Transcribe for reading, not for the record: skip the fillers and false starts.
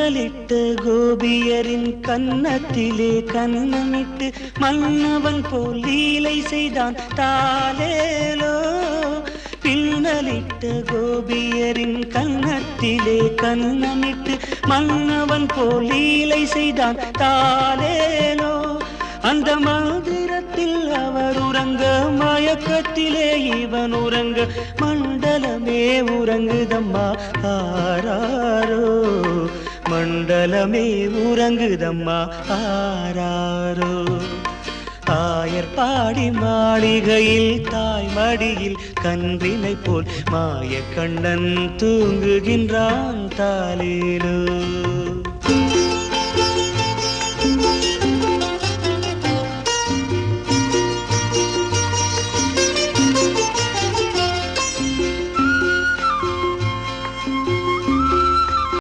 பின்னலிட்ட கோபியரின் கன்னத்திலே கன்னமிட்டு மன்னவன் போல் லீலை செய்தான் தாலேலோ. பின்னலிட்ட கோபியரின் கன்னத்திலே கன்னமிட்டு மன்னவன் போல் லீலை செய்தான் தாலேலோ. அந்த மந்திரத்தில் அவர் உறங்க மயக்கத்திலே இவன் உறங்க மண்டலமே உறங்குதம்மா ஆராரோ. மண்டலமே உறங்குதம்மா ஆராரோ. ஆயர் பாடி மாளிகையில் தாய் மடியில் கன்றினை போல் மாய கண்ணன் தூங்குகின்றான் தாலேலோ.